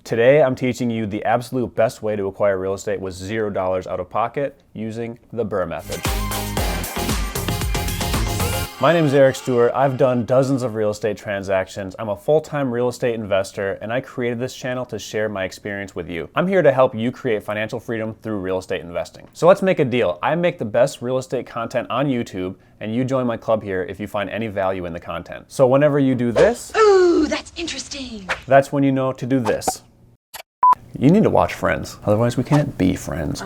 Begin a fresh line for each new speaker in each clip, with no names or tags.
Today, I'm teaching you the absolute best way to acquire real estate with $0 out of pocket using the BRRRR method. My name is Eric Stewart. I've done dozens of real estate transactions. I'm a full-time real estate investor, and I created this channel to share my experience with you. I'm here to help you create financial freedom through real estate investing. So let's make a deal. I make the best real estate content on YouTube, and you join my club here if you find any value in the content. So whenever you do this,
ooh, that's interesting.
That's when you know to do this. You need to watch Friends, otherwise we can't be friends.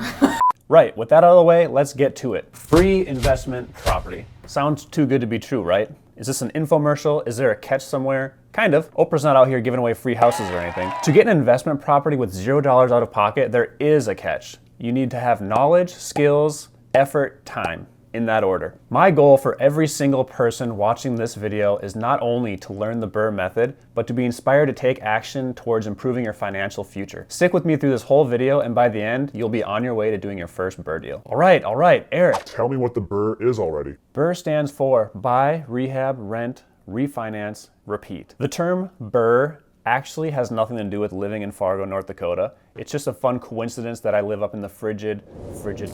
Right, with that out of the way, let's get to it. Free investment property. Sounds too good to be true, right? Is this an infomercial? Is there a catch somewhere? Kind of. Oprah's not out here giving away free houses or anything. To get an investment property with $0 out of pocket, there is a catch. You need to have knowledge, skills, effort, time. In that order. My goal for every single person watching this video is not only to learn the BRRRR method, but to be inspired to take action towards improving your financial future. Stick with me through this whole video, and by the end, you'll be on your way to doing your first BRRRR deal. All right, Eric.
Tell me what the BRRRR is already.
BRRRR stands for buy, rehab, rent, refinance, repeat. The term BRRRR actually has nothing to do with living in Fargo, North Dakota. It's just a fun coincidence that I live up in the frigid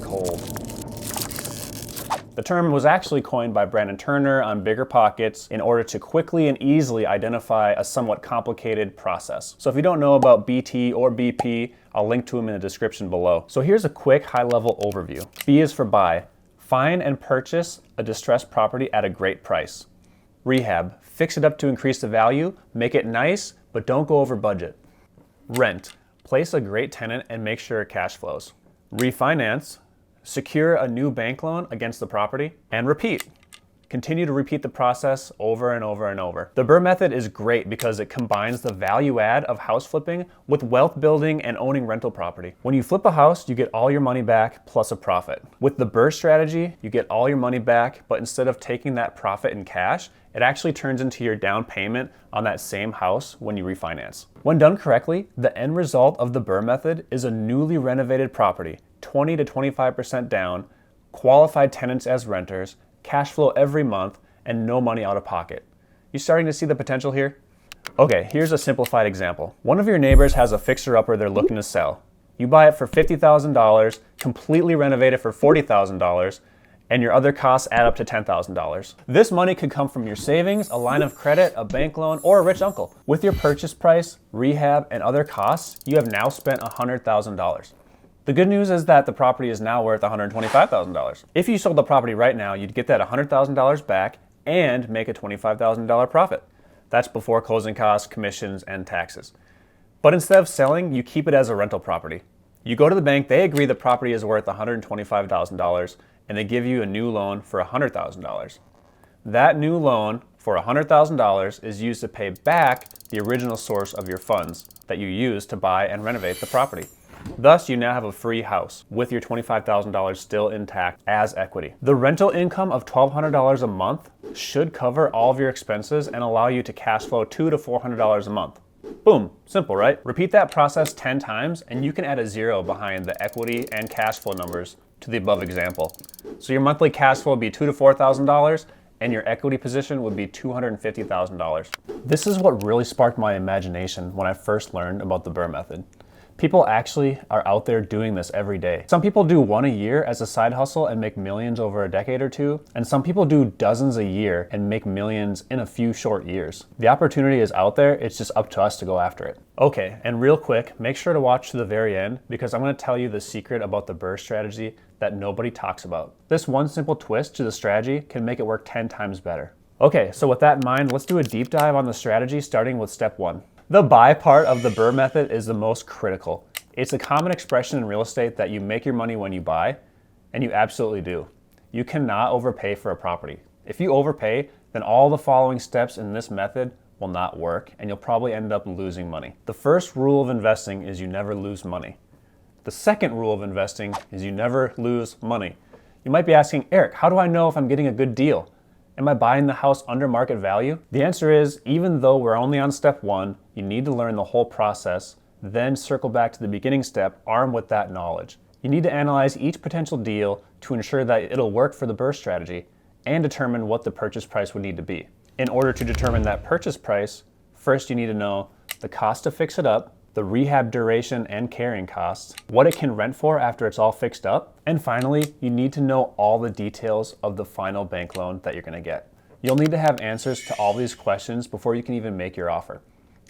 cold. The term was actually coined by Brandon Turner on BiggerPockets in order to quickly and easily identify a somewhat complicated process. So if you don't know about BT or BP, I'll link to them in the description below. So here's a quick high-level overview. B is for buy. Find and purchase a distressed property at a great price. Rehab. Fix it up to increase the value, make it nice, but don't go over budget. Rent. Place a great tenant and make sure it cash flows. Refinance. Secure a new bank loan against the property, and repeat. Continue to repeat the process over and over and over. The BRRRR method is great because it combines the value add of house flipping with wealth building and owning rental property. When you flip a house, you get all your money back plus a profit. With the BRRRR strategy, you get all your money back, but instead of taking that profit in cash, it actually turns into your down payment on that same house when you refinance. When done correctly, the end result of the BRRRR method is a newly renovated property, 20 to 25% down, qualified tenants as renters, cash flow every month, and no money out of pocket. You starting to see the potential here? Okay, here's a simplified example. One of your neighbors has a fixer-upper they're looking to sell. You buy it for $50,000, completely renovate it for $40,000, and your other costs add up to $10,000. This money could come from your savings, a line of credit, a bank loan, or a rich uncle. With your purchase price, rehab, and other costs, you have now spent $100,000. The good news is that the property is now worth $125,000. If you sold the property right now, you'd get that $100,000 back and make a $25,000 profit. That's before closing costs, commissions, and taxes. But instead of selling, you keep it as a rental property. You go to the bank, they agree the property is worth $125,000, and they give you a new loan for $100,000. That new loan for $100,000 is used to pay back the original source of your funds that you used to buy and renovate the property. Thus, you now have a free house with your $25,000 still intact as equity. The rental income of $1,200 a month should cover all of your expenses and allow you to cash flow $200 to $400 a month. Boom, simple, right? Repeat that process 10 times and you can add a zero behind the equity and cash flow numbers to the above example. So your monthly cash flow would be $2,000 to $4,000 and your equity position would be $250,000. This is what really sparked my imagination when I first learned about the BRRRR method. People actually are out there doing this every day. Some people do one a year as a side hustle and make millions over a decade or two, and some people do dozens a year and make millions in a few short years. The opportunity is out there, it's just up to us to go after it. Okay, and real quick, make sure to watch to the very end because I'm gonna tell you the secret about the BRRRR strategy that nobody talks about. This one simple twist to the strategy can make it work 10 times better. Okay, so with that in mind, let's do a deep dive on the strategy starting with step 1. The buy part of the BRRRR method is the most critical. It's a common expression in real estate that you make your money when you buy, and you absolutely do. You cannot overpay for a property. If you overpay, then all the following steps in this method will not work, and you'll probably end up losing money. The first rule of investing is you never lose money. The second rule of investing is you never lose money. You might be asking, Eric, how do I know if I'm getting a good deal? Am I buying the house under market value? The answer is, even though we're only on step 1, you need to learn the whole process, then circle back to the beginning step armed with that knowledge. You need to analyze each potential deal to ensure that it'll work for the BRRRR strategy and determine what the purchase price would need to be. In order to determine that purchase price, first you need to know the cost to fix it up, the rehab duration and carrying costs, what it can rent for after it's all fixed up, and finally, you need to know all the details of the final bank loan that you're gonna get. You'll need to have answers to all these questions before you can even make your offer.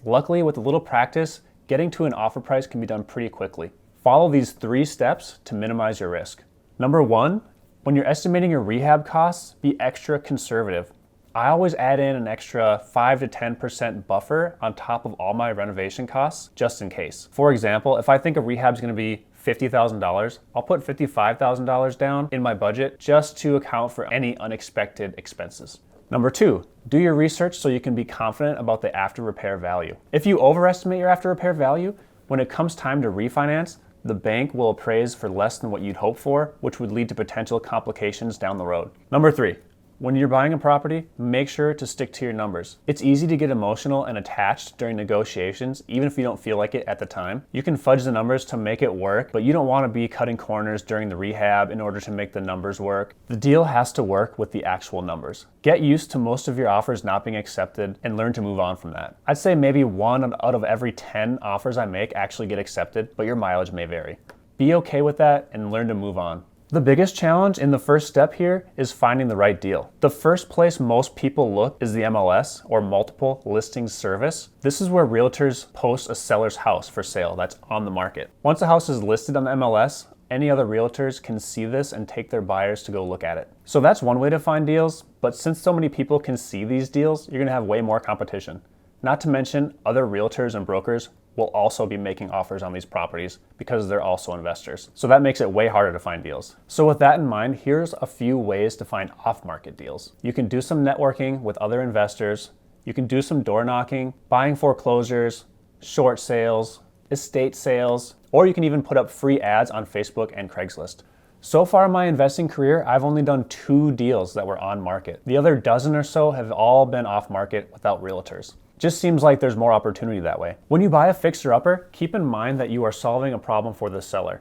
Luckily, with a little practice, getting to an offer price can be done pretty quickly. Follow these 3 steps to minimize your risk. Number 1, when you're estimating your rehab costs, be extra conservative. I always add in an extra 5 to 10% buffer on top of all my renovation costs, just in case. For example, if I think a rehab is gonna be $50,000, I'll put $55,000 down in my budget just to account for any unexpected expenses. Number 2, do your research so you can be confident about the after repair value. If you overestimate your after repair value, when it comes time to refinance, the bank will appraise for less than what you'd hope for, which would lead to potential complications down the road. Number 3, when you're buying a property, make sure to stick to your numbers. It's easy to get emotional and attached during negotiations, even if you don't feel like it at the time. You can fudge the numbers to make it work, but you don't want to be cutting corners during the rehab in order to make the numbers work. The deal has to work with the actual numbers. Get used to most of your offers not being accepted and learn to move on from that. I'd say maybe 1 out of every 10 offers I make actually get accepted, but your mileage may vary. Be okay with that and learn to move on. The biggest challenge in the first step here is finding the right deal. The first place most people look is the MLS, or multiple listings service. This is where realtors post a seller's house for sale that's on the market. Once a house is listed on the MLS, any other realtors can see this and take their buyers to go look at it. So that's one way to find deals, but since so many people can see these deals, you're gonna have way more competition. Not to mention, other realtors and brokers will also be making offers on these properties because they're also investors. So that makes it way harder to find deals. So with that in mind, here's a few ways to find off-market deals. You can do some networking with other investors. You can do some door knocking, buying foreclosures, short sales, estate sales, or you can even put up free ads on Facebook and Craigslist. So far in my investing career, I've only done 2 deals that were on market. The other dozen or so have all been off market without realtors. Just seems like there's more opportunity that way. When you buy a fixer-upper, keep in mind that you are solving a problem for the seller.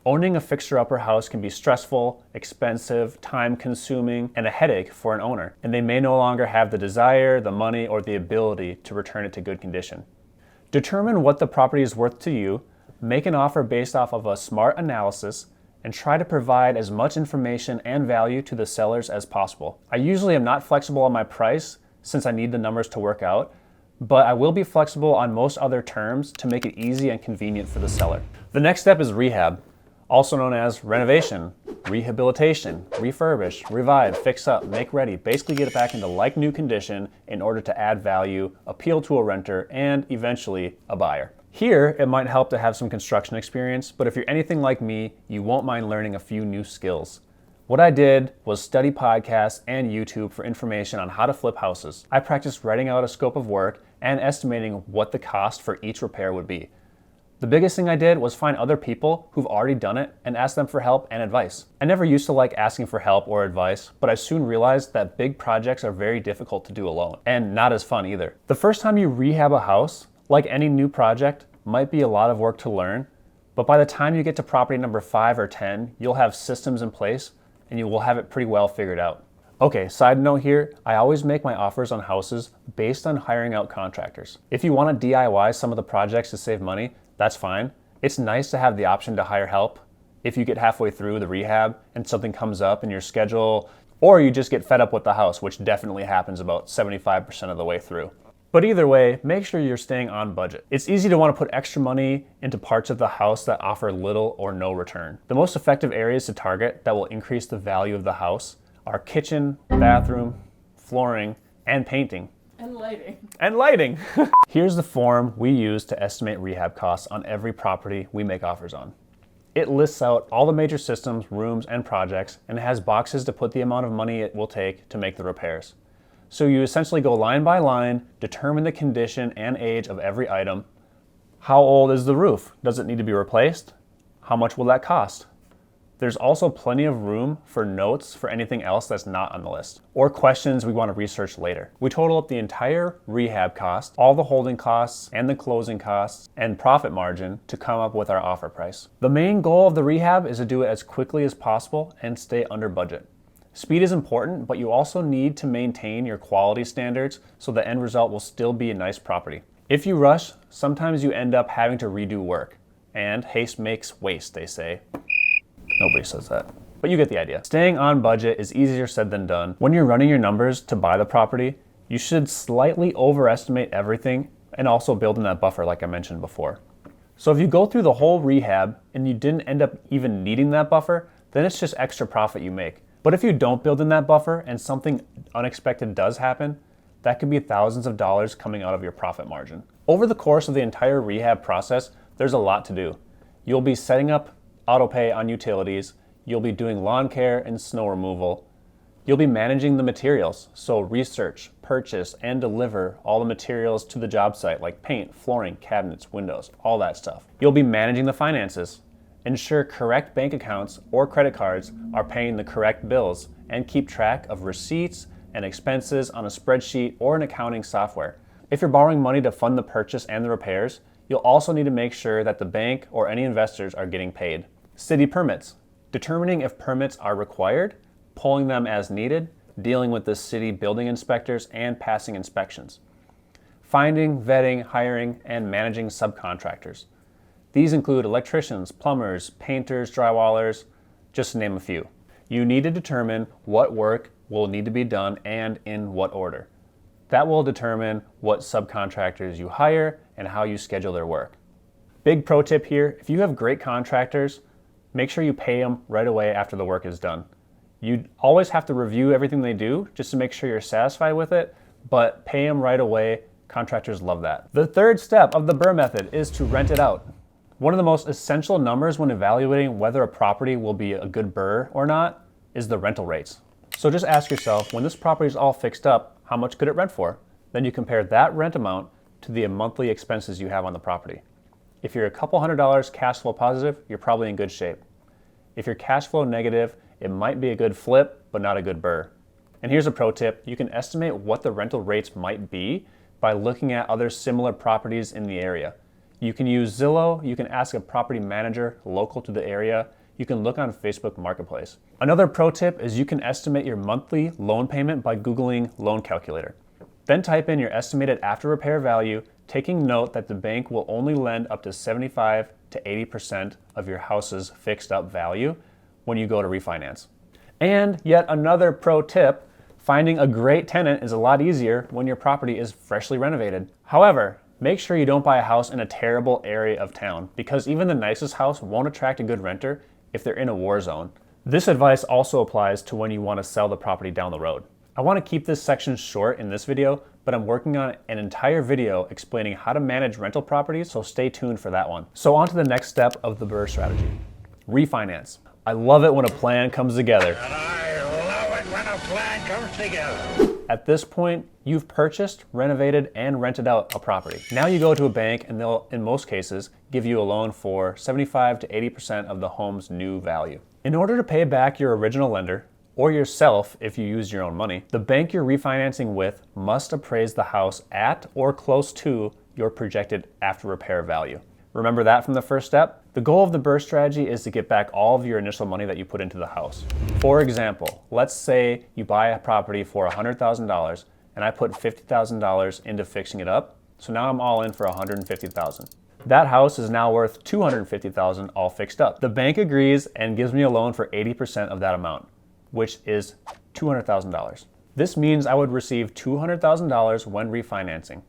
Owning a fixer-upper house can be stressful, expensive, time-consuming, and a headache for an owner, and they may no longer have the desire, the money, or the ability to return it to good condition. Determine what the property is worth to you, make an offer based off of a smart analysis, and try to provide as much information and value to the sellers as possible. I usually am not flexible on my price since I need the numbers to work out, but I will be flexible on most other terms to make it easy and convenient for the seller. The next step is rehab, also known as renovation, rehabilitation, refurbish, revive, fix up, make ready. Basically get it back into like new condition in order to add value, appeal to a renter, and eventually a buyer. Here, it might help to have some construction experience, but if you're anything like me, you won't mind learning a few new skills. What I did was study podcasts and YouTube for information on how to flip houses. I practiced writing out a scope of work and estimating what the cost for each repair would be. The biggest thing I did was find other people who've already done it and ask them for help and advice. I never used to like asking for help or advice, but I soon realized that big projects are very difficult to do alone and not as fun either. The first time you rehab a house, like any new project, might be a lot of work to learn, but by the time you get to property number 5 or 10, you'll have systems in place and you will have it pretty well figured out. Okay, side note here, I always make my offers on houses based on hiring out contractors. If you want to DIY some of the projects to save money, that's fine. It's nice to have the option to hire help if you get halfway through the rehab and something comes up in your schedule, or you just get fed up with the house, which definitely happens about 75% of the way through. But either way, make sure you're staying on budget. It's easy to want to put extra money into parts of the house that offer little or no return. The most effective areas to target that will increase the value of the house are kitchen, bathroom, flooring, and painting.
And lighting.
And lighting! Here's the form we use to estimate rehab costs on every property we make offers on. It lists out all the major systems, rooms, and projects, and has boxes to put the amount of money it will take to make the repairs. So you essentially go line by line, determine the condition and age of every item. How old is the roof? Does it need to be replaced? How much will that cost? There's also plenty of room for notes for anything else that's not on the list, or questions we want to research later. We total up the entire rehab cost, all the holding costs and the closing costs and profit margin to come up with our offer price. The main goal of the rehab is to do it as quickly as possible and stay under budget. Speed is important, but you also need to maintain your quality standards so the end result will still be a nice property. If you rush, sometimes you end up having to redo work. And haste makes waste, they say. Nobody says that, but you get the idea. Staying on budget is easier said than done. When you're running your numbers to buy the property, you should slightly overestimate everything and also build in that buffer like I mentioned before. So if you go through the whole rehab and you didn't end up even needing that buffer, then it's just extra profit you make. But if you don't build in that buffer and something unexpected does happen, that could be thousands of dollars coming out of your profit margin. Over the course of the entire rehab process, there's a lot to do. You'll be setting up auto pay on utilities, you'll be doing lawn care and snow removal, you'll be managing the materials, so research, purchase, and deliver all the materials to the job site like paint, flooring, cabinets, windows, all that stuff. You'll be managing the finances, ensure correct bank accounts or credit cards are paying the correct bills, and keep track of receipts and expenses on a spreadsheet or an accounting software. If you're borrowing money to fund the purchase and the repairs, you'll also need to make sure that the bank or any investors are getting paid. City permits, determining if permits are required, pulling them as needed, dealing with the city building inspectors, and passing inspections. Finding, vetting, hiring, and managing subcontractors. These include electricians, plumbers, painters, drywallers, just to name a few. You need to determine what work will need to be done and in what order. That will determine what subcontractors you hire and how you schedule their work. Big pro tip here, if you have great contractors, make sure you pay them right away after the work is done. You always have to review everything they do just to make sure you're satisfied with it, but pay them right away. Contractors love that. The third step of the BRRRR method is to rent it out. One of the most essential numbers when evaluating whether a property will be a good BRRRR or not is the rental rates. So just ask yourself, when this property is all fixed up, how much could it rent for? Then you compare that rent amount to the monthly expenses you have on the property. If you're a couple $100 cash flow positive, you're probably in good shape. If you're cash flow negative, it might be a good flip, but not a good BRRRR. And here's a pro tip. You can estimate what the rental rates might be by looking at other similar properties in the area. You can use Zillow, you can ask a property manager local to the area, you can look on Facebook Marketplace. Another pro tip is you can estimate your monthly loan payment by Googling loan calculator. Then type in your estimated after repair value, taking note that the bank will only lend up to 75 to 80% of your house's fixed up value when you go to refinance. And yet another pro tip, finding a great tenant is a lot easier when your property is freshly renovated. However, make sure you don't buy a house in a terrible area of town, because even the nicest house won't attract a good renter if they're in a war zone. This advice also applies to when you want to sell the property down the road. I want to keep this section short in this video, but I'm working on an entire video explaining how to manage rental properties, so stay tuned for that one. So on to the next step of the BRRRR strategy, refinance. I love it when a plan comes together.
And I love it when a plan comes together.
At this point, you've purchased, renovated, and rented out a property. Now you go to a bank and they'll, in most cases, give you a loan for 75 to 80% of the home's new value. In order to pay back your original lender, or yourself if you use your own money, the bank you're refinancing with must appraise the house at or close to your projected after repair value. Remember that from the first step? The goal of the BRRRR strategy is to get back all of your initial money that you put into the house. For example, let's say you buy a property for $100,000 and I put $50,000 into fixing it up, so now I'm all in for $150,000. That house is now worth $250,000 all fixed up. The bank agrees and gives me a loan for 80% of that amount, which is $200,000. This means I would receive $200,000 when refinancing.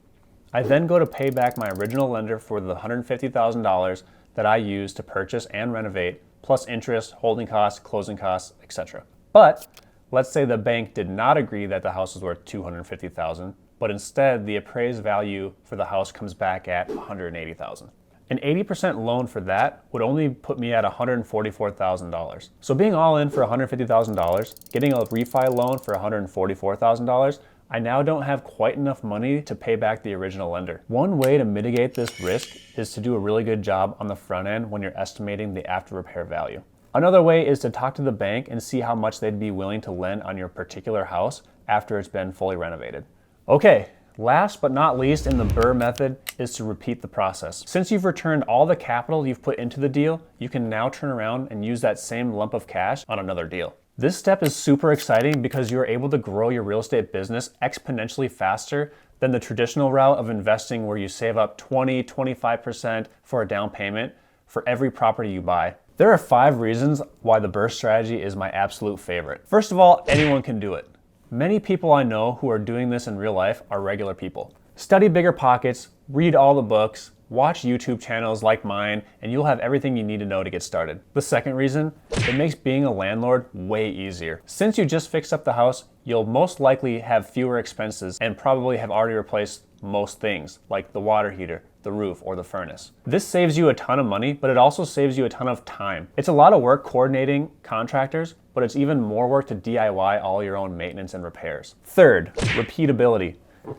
I then go to pay back my original lender for the $150,000 that I used to purchase and renovate, plus interest, holding costs, closing costs, etc. But let's say the bank did not agree that the house was worth $250,000, but instead the appraised value for the house comes back at $180,000. An 80% loan for that would only put me at $144,000. So being all in for $150,000, getting a refi loan for $144,000, I now don't have quite enough money to pay back the original lender. One way to mitigate this risk is to do a really good job on the front end when you're estimating the after repair value. Another way is to talk to the bank and see how much they'd be willing to lend on your particular house after it's been fully renovated. Okay, last but not least in the BRRRR method is to repeat the process. Since you've returned all the capital you've put into the deal, you can now turn around and use that same lump of cash on another deal. This step is super exciting because you're able to grow your real estate business exponentially faster than the traditional route of investing where you save up 20-25% for a down payment for every property you buy. There are 5 reasons why the BRRRR strategy is my absolute favorite. First of all, anyone can do it. Many people I know who are doing this in real life are regular people. Study BiggerPockets, read all the books, watch YouTube channels like mine, and you'll have everything you need to know to get started. The second reason, it makes being a landlord way easier. Since you just fixed up the house, you'll most likely have fewer expenses and probably have already replaced most things, like the water heater, the roof, or the furnace. This saves you a ton of money, but it also saves you a ton of time. It's a lot of work coordinating contractors, but it's even more work to DIY all your own maintenance and repairs. Third, repeatability.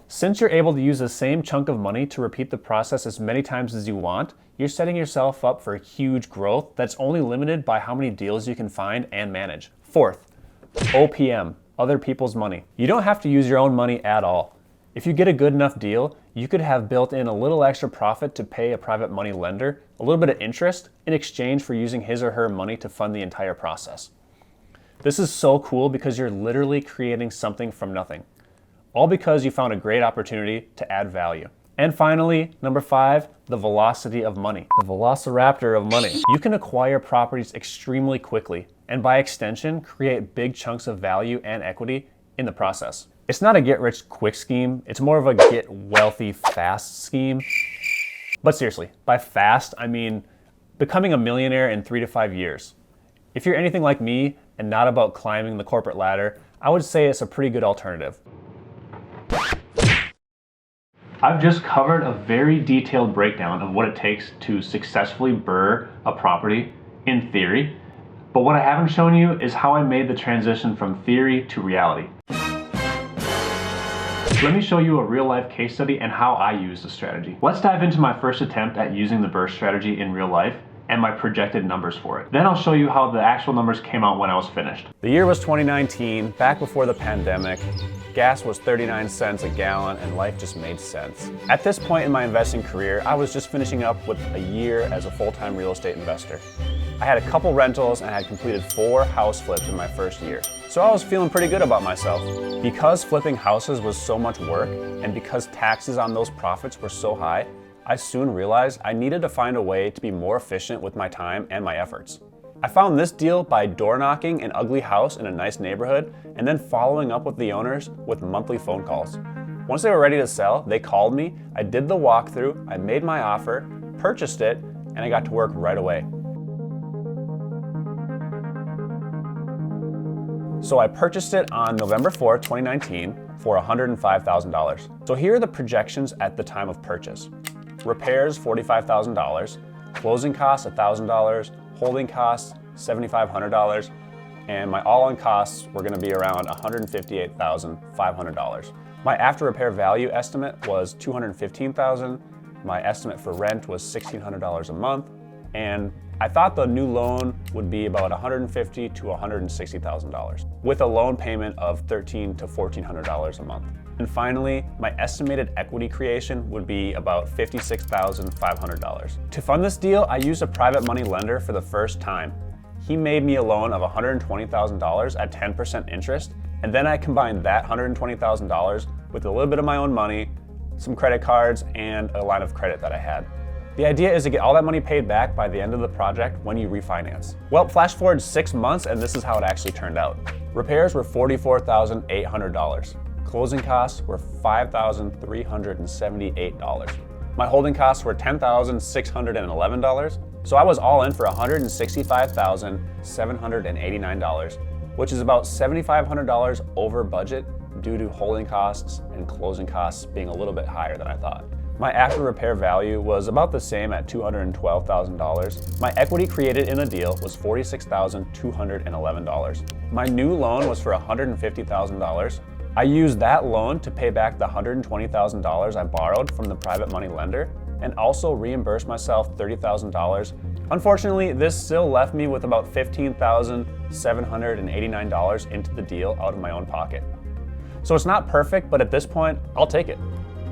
Since you're able to use the same chunk of money to repeat the process as many times as you want, you're setting yourself up for huge growth that's only limited by how many deals you can find and manage. Fourth, OPM, other people's money. You don't have to use your own money at all. If you get a good enough deal, you could have built in a little extra profit to pay a private money lender a little bit of interest in exchange for using his or her money to fund the entire process. This is so cool because you're literally creating something from nothing. All because you found a great opportunity to add value. And finally, number 5, the velocity of money. The velociraptor of money. You can acquire properties extremely quickly, and by extension, create big chunks of value and equity in the process. It's not a get-rich-quick scheme, it's more of a get-wealthy-fast scheme. But seriously, by fast, I mean becoming a millionaire in 3 to 5 years. If you're anything like me and not about climbing the corporate ladder, I would say it's a pretty good alternative. I've just covered a very detailed breakdown of what it takes to successfully BRRRR a property in theory, but what I haven't shown you is how I made the transition from theory to reality. Let me show you a real life case study and how I use the strategy. Let's dive into my first attempt at using the BRRRR strategy in real life and my projected numbers for it. Then I'll show you how the actual numbers came out when I was finished. The year was 2019, back before the pandemic. Gas was 39 cents a gallon and life just made sense. At this point in my investing career, I was just finishing up with a year as a full-time real estate investor. I had a couple rentals and I had completed 4 house flips in my first year. So I was feeling pretty good about myself. Because flipping houses was so much work and because taxes on those profits were so high, I soon realized I needed to find a way to be more efficient with my time and my efforts. I found this deal by door knocking an ugly house in a nice neighborhood and then following up with the owners with monthly phone calls. Once they were ready to sell, they called me, I did the walkthrough, I made my offer, purchased it, and I got to work right away. So I purchased it on November 4th, 2019 for $105,000. So here are the projections at the time of purchase. Repairs, $45,000, closing costs, $1,000, holding costs, $7,500, and my all-in costs were gonna be around $158,500. My after repair value estimate was $215,000, my estimate for rent was $1,600 a month, and I thought the new loan would be about $150,000 to $160,000, with a loan payment of $1,300 to $1,400 a month. And finally, my estimated equity creation would be about $56,500. To fund this deal, I used a private money lender for the first time. He made me a loan of $120,000 at 10% interest, and then I combined that $120,000 with a little bit of my own money, some credit cards, and a line of credit that I had. The idea is to get all that money paid back by the end of the project when you refinance. Well, flash forward 6 months and this is how it actually turned out. Repairs were $44,800. Closing costs were $5,378. My holding costs were $10,611. So I was all in for $165,789, which is about $7,500 over budget due to holding costs and closing costs being a little bit higher than I thought. My after repair value was about the same at $212,000. My equity created in the deal was $46,211. My new loan was for $150,000. I used that loan to pay back the $120,000 I borrowed from the private money lender and also reimburse myself $30,000. Unfortunately, this still left me with about $15,789 into the deal out of my own pocket. So it's not perfect, but at this point, I'll take it.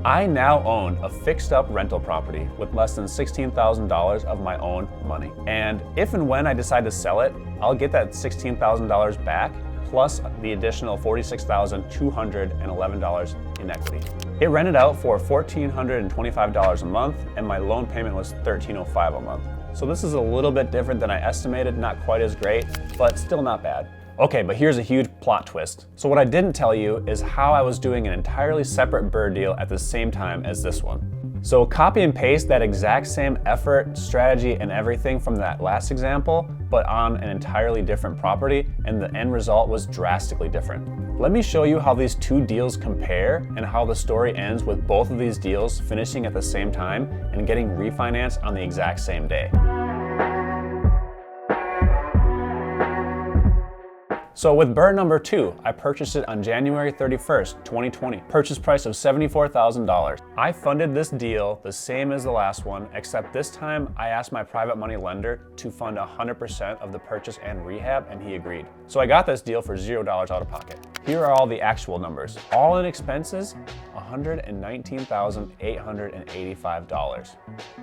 I now own a fixed up rental property with less than $16,000 of my own money. And if and when I decide to sell it, I'll get that $16,000 back plus the additional $46,211 in equity. It rented out for $1,425 a month, and my loan payment was $1,305 a month. So this is a little bit different than I estimated, not quite as great, but still not bad. Okay, but here's a huge plot twist. So what I didn't tell you is how I was doing an entirely separate BRRRR deal at the same time as this one. So copy and paste that exact same effort, strategy, and everything from that last example, but on an entirely different property, and the end result was drastically different. Let me show you how these two deals compare and how the story ends with both of these deals finishing at the same time and getting refinanced on the exact same day. So with BRRRR number 2, I purchased it on January 31st, 2020. Purchase price of $74,000. I funded this deal the same as the last one, except this time I asked my private money lender to fund 100% of the purchase and rehab, and he agreed. So I got this deal for $0 out of pocket. Here are all the actual numbers. All in expenses, $119,885.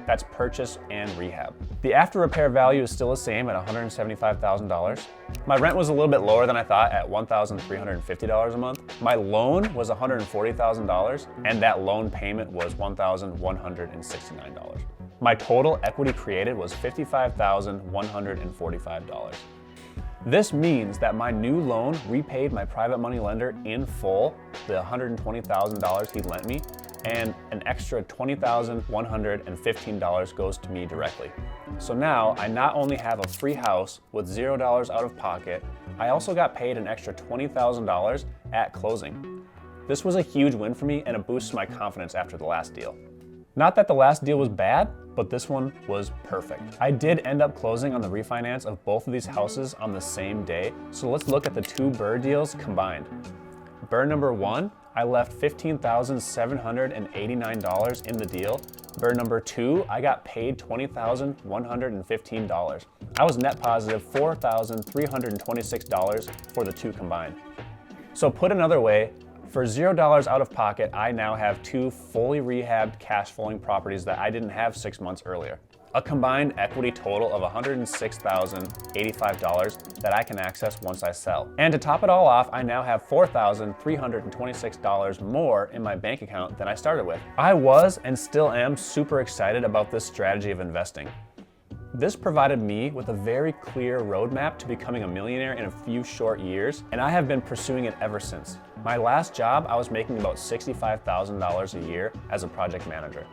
That's purchase and rehab. The after repair value is still the same at $175,000. My rent was a little bit lower than I thought at $1,350 a month. My loan was $140,000, and that loan payment was $1,169. My total equity created was $55,145. This means that my new loan repaid my private money lender in full, the $120,000 he lent me, and an extra $20,115 goes to me directly. So now I not only have a free house with $0 out of pocket, I also got paid an extra $20,000 at closing. This was a huge win for me and it boosts my confidence after the last deal. Not that the last deal was bad, but this one was perfect. I did end up closing on the refinance of both of these houses on the same day, so let's look at the two BRRRR deals combined. BRRRR number 1, I left $15,789 in the deal. BRRRR number 2, I got paid $20,115. I was net positive $4,326 for the two combined. So put another way, for $0 out of pocket, I now have two fully rehabbed cash flowing properties that I didn't have 6 months earlier. A combined equity total of $106,085 that I can access once I sell. And to top it all off, I now have $4,326 more in my bank account than I started with. I was and still am super excited about this strategy of investing. This provided me with a very clear roadmap to becoming a millionaire in a few short years, and I have been pursuing it ever since. My last job, I was making about $65,000 a year as a project manager.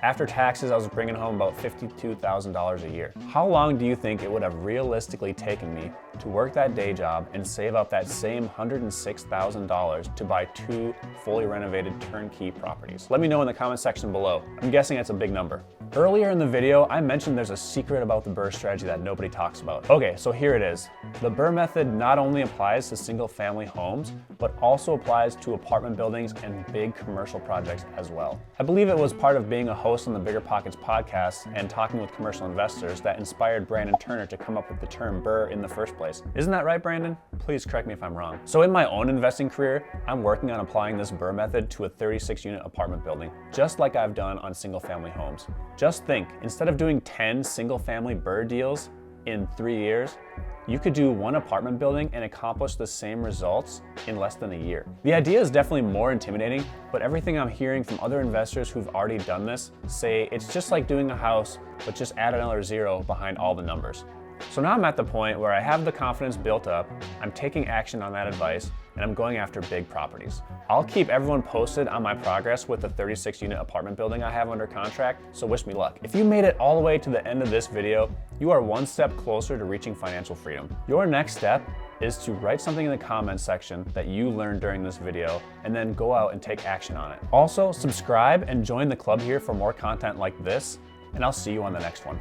After taxes, I was bringing home about $52,000 a year. How long do you think it would have realistically taken me to work that day job and save up that same $106,000 to buy two fully renovated turnkey properties? Let me know in the comment section below. I'm guessing it's a big number. Earlier in the video, I mentioned there's a secret about the BRRRR strategy that nobody talks about. Okay, so here it is. The BRRRR method not only applies to single family homes, but also applies to apartment buildings and big commercial projects as well. I believe it was part of being a host on the Bigger Pockets podcast and talking with commercial investors that inspired Brandon Turner to come up with the term BRRRR in the first place. Isn't that right, Brandon? Please correct me if I'm wrong. So in my own investing career, I'm working on applying this BRRRR method to a 36-unit apartment building, just like I've done on single family homes. Just think, instead of doing 10 single family BRRRR deals in 3 years, you could do one apartment building and accomplish the same results in less than a year. The idea is definitely more intimidating, but everything I'm hearing from other investors who've already done this say it's just like doing a house, but just add another zero behind all the numbers. So now I'm at the point where I have the confidence built up, I'm taking action on that advice, and I'm going after big properties. I'll keep everyone posted on my progress with the 36-unit apartment building I have under contract, so wish me luck. If you made it all the way to the end of this video, you are one step closer to reaching financial freedom. Your next step is to write something in the comments section that you learned during this video, and then go out and take action on it. Also, subscribe and join the club here for more content like this, and I'll see you on the next one.